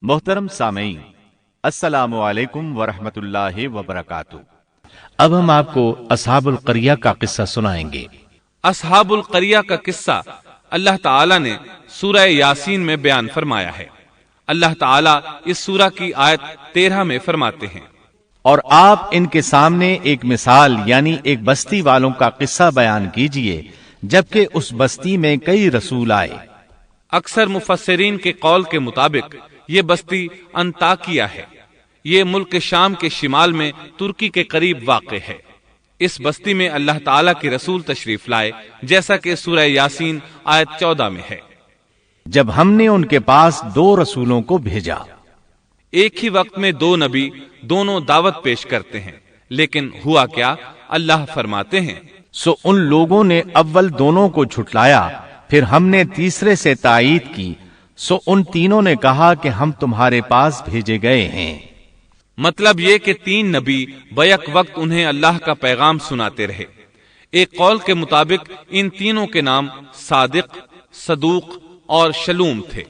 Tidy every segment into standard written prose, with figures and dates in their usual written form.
محترم سامعین، السلام علیکم ورحمۃ اللہ وبرکاتہ۔ اب ہم آپ کو اصحاب القریہ کا قصہ سنائیں گے۔ اصحاب القریہ کا قصہ اللہ تعالی نے سورہ یاسین میں بیان فرمایا ہے۔ اللہ تعالی اس سورہ کی آیت 13 میں فرماتے ہیں، اور آپ ان کے سامنے ایک مثال یعنی ایک بستی والوں کا قصہ بیان کیجئے جبکہ اس بستی میں کئی رسول آئے۔ اکثر مفسرین کے قول کے مطابق یہ بستی انطاکیہ ہے۔ یہ ملک شام کے شمال میں ترکی کے قریب واقع ہے۔ اس بستی میں اللہ تعالیٰ کے رسول تشریف لائے، جیسا کہ سورہ یاسین آیت 14 میں ہے۔ جب ہم نے ان کے پاس 2 رسولوں کو بھیجا۔ ایک ہی وقت میں 2 نبی دونوں دعوت پیش کرتے ہیں، لیکن ہوا کیا؟ اللہ فرماتے ہیں، سو ان لوگوں نے اول دونوں کو جھٹلایا، پھر ہم نے تیسرے سے تائید کی، سو ان تینوں نے کہا کہ ہم تمہارے پاس بھیجے گئے ہیں۔ مطلب یہ کہ 3 نبی بیک وقت انہیں اللہ کا پیغام سناتے رہے۔ ایک قول کے مطابق ان تینوں کے نام صادق، صدوق اور شلوم تھے۔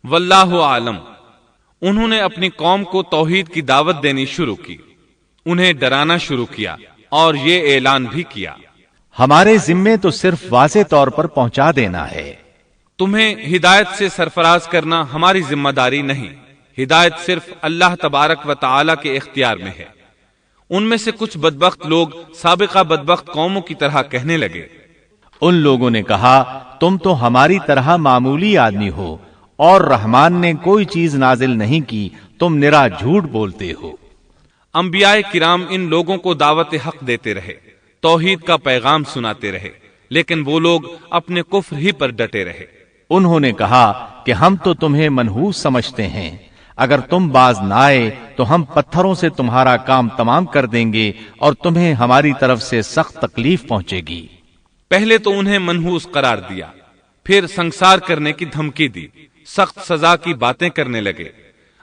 واللہ عالم۔ انہوں نے اپنی قوم کو توحید کی دعوت دینی شروع کی، انہیں ڈرانا شروع کیا اور یہ اعلان بھی کیا، ہمارے ذمے تو صرف واضح طور پر پہنچا دینا ہے، تمہیں ہدایت سے سرفراز کرنا ہماری ذمہ داری نہیں، ہدایت صرف اللہ تبارک و تعالی کے اختیار میں ہے۔ ان میں سے کچھ بدبخت لوگ سابقہ بدبخت قوموں کی طرح کہنے لگے، ان لوگوں نے کہا تم تو ہماری طرح معمولی آدمی ہو اور رحمان نے کوئی چیز نازل نہیں کی، تم نرا جھوٹ بولتے ہو۔ انبیاء کرام ان لوگوں کو دعوت حق دیتے رہے، توحید کا پیغام سناتے رہے، لیکن وہ لوگ اپنے کفر ہی پر ڈٹے رہے۔ انہوں نے کہا کہ ہم تو تمہیں منحوس سمجھتے ہیں، اگر تم باز نہ آئے تو ہم پتھروں سے تمہارا کام تمام کر دیں گے اور تمہیں ہماری طرف سے سخت تکلیف پہنچے گی۔ پہلے تو انہیں منحوس قرار دیا، پھر سنسار کرنے کی دھمکی دی، سخت سزا کی باتیں کرنے لگے۔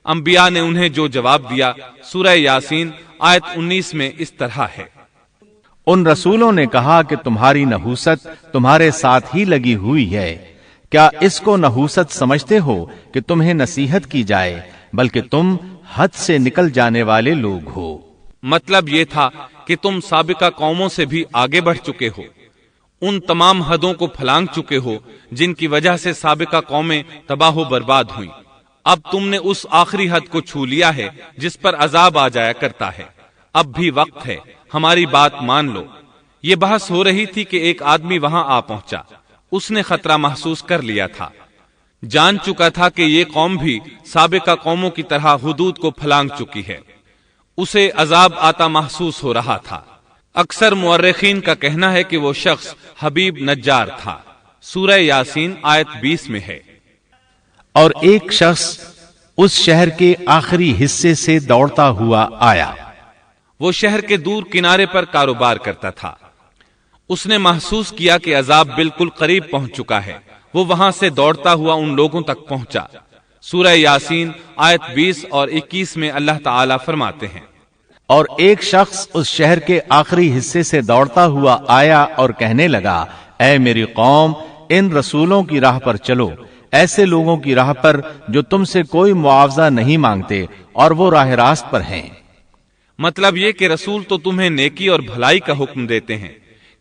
انبیاء نے انہیں جو جواب دیا سورہ یاسین آیت 19 میں اس طرح ہے، ان رسولوں نے کہا کہ تمہاری نحوست تمہارے ساتھ ہی لگی ہوئی ہے، کیا اس کو نحوست سمجھتے ہو کہ تمہیں نصیحت کی جائے، بلکہ تم حد سے نکل جانے والے لوگ ہو۔ مطلب یہ تھا کہ تم سابقہ قوموں سے بھی آگے بڑھ چکے ہو، ان تمام حدوں کو پھلانگ چکے ہو جن کی وجہ سے سابقہ قومیں تباہ و برباد ہوئیں۔ اب تم نے اس آخری حد کو چھو لیا ہے جس پر عذاب آ جایا کرتا ہے۔ اب بھی وقت ہے، ہماری بات مان لو۔ یہ بحث ہو رہی تھی کہ ایک آدمی وہاں آ پہنچا۔ اس نے خطرہ محسوس کر لیا تھا، جان چکا تھا کہ یہ قوم بھی سابقہ قوموں کی طرح حدود کو پھلانگ چکی ہے۔ اسے عذاب آتا محسوس ہو رہا تھا۔ اکثر مورخین کا کہنا ہے کہ وہ شخص حبیب نجار تھا۔ سورہ یاسین آیت 20 میں ہے، اور ایک شخص اس شہر کے آخری حصے سے دوڑتا ہوا آیا۔ وہ شہر کے دور کنارے پر کاروبار کرتا تھا۔ اس نے محسوس کیا کہ عذاب بالکل قریب پہنچ چکا ہے۔ وہ وہاں سے دوڑتا ہوا ان لوگوں تک پہنچا۔ سورہ یاسین آیت 20 اور 21 میں اللہ تعالیٰ فرماتے ہیں، اور ایک شخص اس شہر کے آخری حصے سے دوڑتا ہوا آیا اور کہنے لگا، اے میری قوم، ان رسولوں کی راہ پر چلو، ایسے لوگوں کی راہ پر جو تم سے کوئی معاوضہ نہیں مانگتے اور وہ راہ راست پر ہیں۔ مطلب یہ کہ رسول تو تمہیں نیکی اور بھلائی کا حکم دیتے ہیں،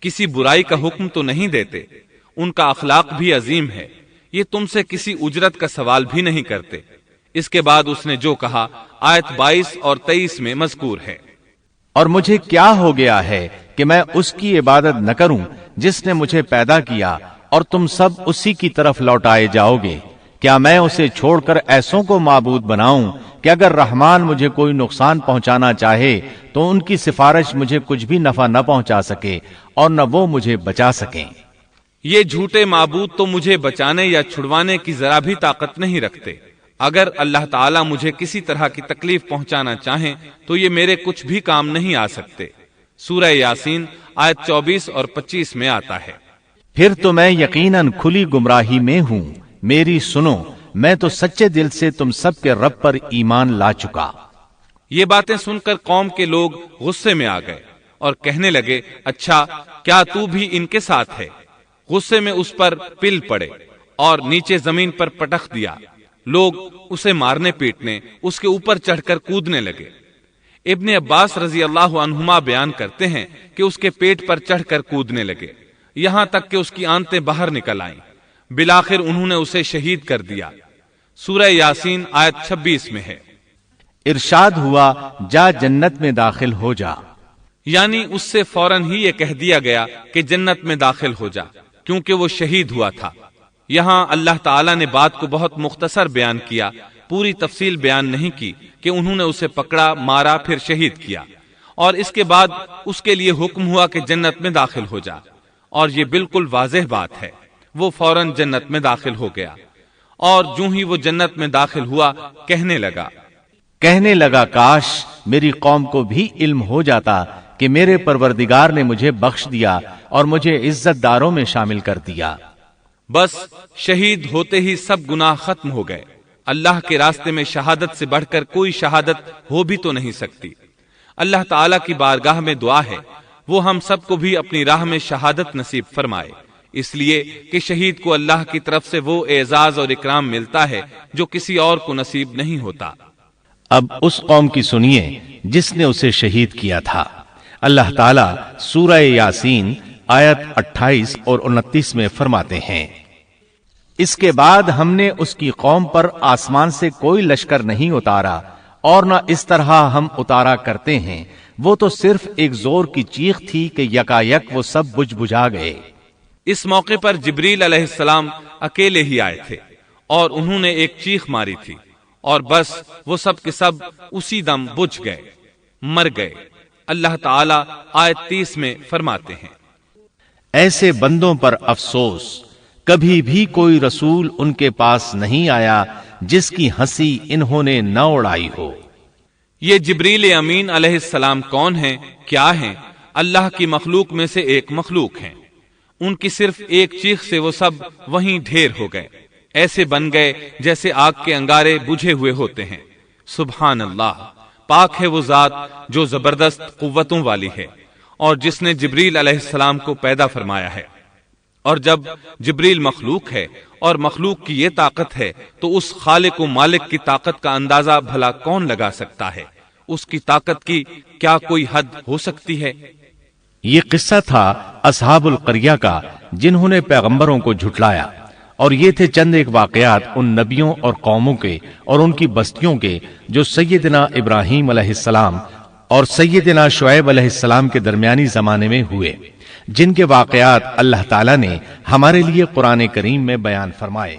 کسی برائی کا حکم تو نہیں دیتے۔ ان کا اخلاق بھی عظیم ہے، یہ تم سے کسی اجرت کا سوال بھی نہیں کرتے۔ اس کے بعد اس نے جو کہا آیت 22 اور 23 میں مذکور ہے، اور مجھے کیا ہو گیا ہے کہ میں اس کی عبادت نہ کروں جس نے مجھے پیدا کیا، اور تم سب اسی کی طرف لوٹائے جاؤ گے۔ کیا میں اسے چھوڑ کر ایسوں کو معبود بناؤں کہ اگر رحمان مجھے کوئی نقصان پہنچانا چاہے تو ان کی سفارش مجھے کچھ بھی نفع نہ پہنچا سکے اور نہ وہ مجھے بچا سکیں۔ یہ جھوٹے معبود تو مجھے بچانے یا چھڑوانے کی ذرا بھی طاقت نہیں رکھتے۔ اگر اللہ تعالیٰ مجھے کسی طرح کی تکلیف پہنچانا چاہیں تو یہ میرے کچھ بھی کام نہیں آ سکتے۔ سورہ یاسین آیت 24 اور 25 میں آتا ہے، پھر تو میں یقیناً کھلی گمراہی میں ہوں، میری سنو، میں تو سچے دل سے تم سب کے رب پر ایمان لا چکا۔ یہ باتیں سن کر قوم کے لوگ غصے میں آ گئے اور کہنے لگے، اچھا کیا تو بھی ان کے ساتھ ہے؟ غصے میں اس پر پل پڑے اور نیچے زمین پر پٹخ دیا۔ لوگ اسے مارنے پیٹنے، اس کے اوپر چڑھ کر کودنے لگے۔ ابن عباس رضی اللہ عنہما بیان کرتے ہیں کہ اس کے پیٹ پر چڑھ کر کودنے لگے، یہاں تک کہ اس کی آنتیں باہر نکل آئیں۔ بالآخر انہوں نے اسے شہید کر دیا۔ سورہ یاسین آیت 26 میں ہے۔ ارشاد ہوا جا جنت میں داخل ہو جا، یعنی اس سے فوراً ہی یہ کہہ دیا گیا کہ جنت میں داخل ہو جا، کیونکہ وہ شہید ہوا تھا۔ یہاں اللہ تعالیٰ نے بات کو بہت مختصر بیان کیا، پوری تفصیل بیان نہیں کی کہ انہوں نے اسے پکڑا، مارا، پھر شہید کیا، اور اس کے بعد اس کے لیے حکم ہوا کہ جنت میں داخل ہو جا، اور یہ بالکل واضح بات ہے۔ وہ فوراً جنت میں داخل ہو گیا، اور جو ہی وہ جنت میں داخل ہوا کہنے لگا کاش میری قوم کو بھی علم ہو جاتا کہ میرے پروردگار نے مجھے بخش دیا اور مجھے عزت داروں میں شامل کر دیا۔ بس شہید ہوتے ہی سب گناہ ختم ہو گئے۔ اللہ کے راستے میں شہادت سے بڑھ کر کوئی شہادت ہو بھی تو نہیں سکتی۔ اللہ تعالیٰ کی بارگاہ میں دعا ہے وہ ہم سب کو بھی اپنی راہ میں شہادت نصیب فرمائے، اس لیے کہ شہید کو اللہ کی طرف سے وہ اعزاز اور اکرام ملتا ہے جو کسی اور کو نصیب نہیں ہوتا۔ اب اس قوم کی سنیے جس نے اسے شہید کیا تھا۔ اللہ تعالیٰ سورہ یاسین آیت 28 اور 29 میں فرماتے ہیں، اس کے بعد ہم نے اس کی قوم پر آسمان سے کوئی لشکر نہیں اتارا اور نہ اس طرح ہم اتارا کرتے ہیں، وہ تو صرف ایک زور کی چیخ تھی کہ یکایک وہ سب بجھ بجھا گئے۔ اس موقع پر جبریل علیہ السلام اکیلے ہی آئے تھے اور انہوں نے ایک چیخ ماری تھی، اور بس وہ سب کے سب اسی دم بجھ گئے، مر گئے۔ اللہ تعالیٰ آیت 30 میں فرماتے ہیں، ایسے بندوں پر افسوس، کبھی بھی کوئی رسول ان کے پاس نہیں آیا جس کی ہنسی انہوں نے نہ اڑائی ہو۔ یہ جبریل امین علیہ السلام کون ہیں، کیا ہیں؟ اللہ کی مخلوق میں سے ایک مخلوق ہیں۔ ان کی صرف ایک چیخ سے وہ سب وہیں ڈھیر ہو گئے، ایسے بن گئے جیسے آگ کے انگارے بجھے ہوئے ہوتے ہیں۔ سبحان اللہ، پاک ہے وہ ذات جو زبردست قوتوں والی ہے، اور جس نے جبریل علیہ السلام کو پیدا فرمایا ہے۔ اور جب جبریل مخلوق ہے اور مخلوق کی یہ طاقت ہے تو اس خالق و مالک کی طاقت کا اندازہ بھلا کون لگا سکتا ہے؟ اس کی طاقت کی کیا کوئی حد ہو سکتی ہے؟ یہ قصہ تھا اصحاب القریہ کا جنہوں نے پیغمبروں کو جھٹلایا، اور یہ تھے چند ایک واقعات ان نبیوں اور قوموں کے اور ان کی بستیوں کے جو سیدنا ابراہیم علیہ السلام اور سیدنا شعیب علیہ السلام کے درمیانی زمانے میں ہوئے، جن کے واقعات اللہ تعالیٰ نے ہمارے لیے قرآن کریم میں بیان فرمائے۔